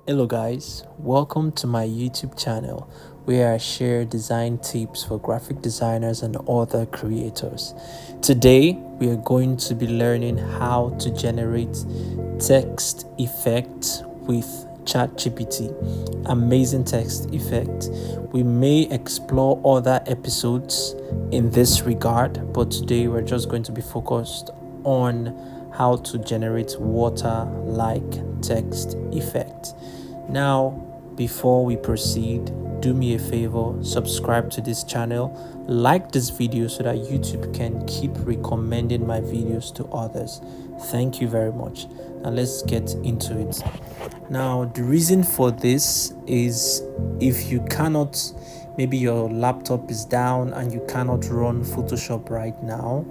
Hello guys, welcome to my YouTube channel where I share design tips for graphic designers and other creators. Today we are going to be learning how to generate text effects with Chatgpt. Amazing text effect. We may explore other episodes in this regard, but today we're just going to be focused on how to generate water-like text effect. Now, before we proceed, do me a favor, subscribe to this channel, like this video so that YouTube can keep recommending my videos to others. Thank you very much. Now let's get into it. Now, the reason for this is if you cannot, maybe your laptop is down and you cannot run Photoshop right now,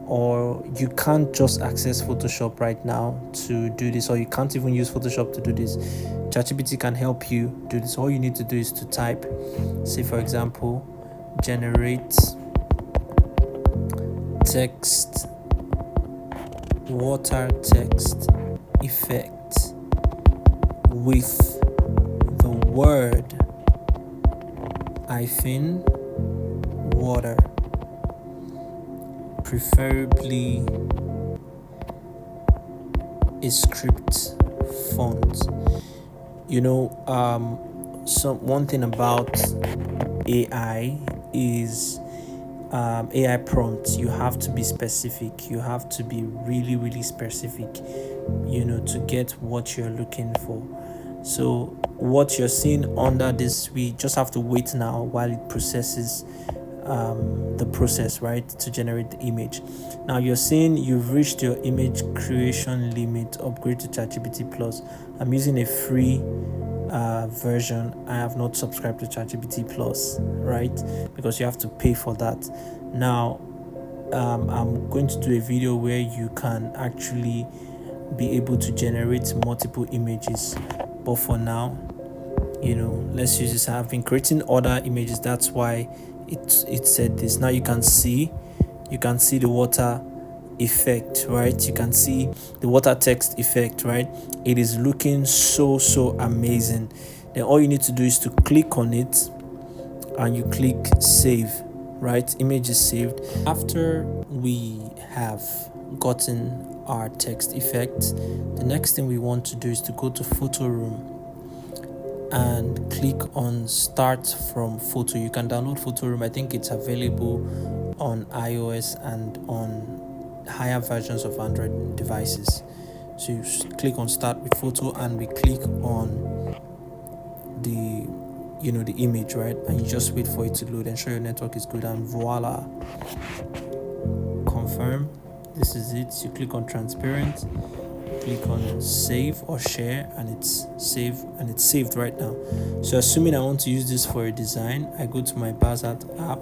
or you can't just access Photoshop right now to do this, or you can't even use Photoshop to do this, ChatGPT can help you do this. All you need to do is to type, say for example, generate text, water text effect with the word hyphen water, preferably a script font. One thing about AI is AI prompts. You have to be specific. You have to be really specific, to get what you're looking for. So what you're seeing under this, we just have to wait now while it processes the process, right, to generate the image. Now you're saying you've reached your image creation limit, upgrade to ChatGPT Plus. I'm using a free version. I have not subscribed to ChatGPT Plus, right, because you have to pay for that. Now I'm going to do a video where you can actually be able to generate multiple images, but for now, let's use this. I've been creating other images, that's why it said this. Now you can see the water effect, right? You can see the water text effect, right? It is looking so amazing. Then all you need to do is to click on it and you click save, right? Image is saved. After we have gotten our text effect, the next thing we want to do is to go to photo room and click on start from photo. You can download photo room. I think it's available on iOS and on higher versions of Android devices. So you click on start with photo and we click on the image, right? And you just wait for it to load, ensure your network is good, and voila, confirm. This is it. You click on transparent, click on save or share, and it's saved right now. So assuming I want to use this for a design, I go to my Bazat app,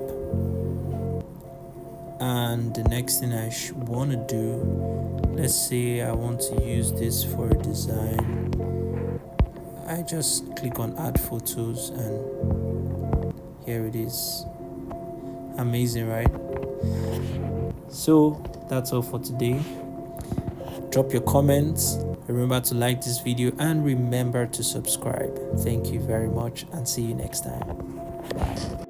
and the next thing I want to do, let's say I want to use this for a design, I just click on add photos and here it is. Amazing, right? So that's all for today. Drop your comments, remember to like this video, and remember to subscribe. Thank you very much and see you next time. Bye.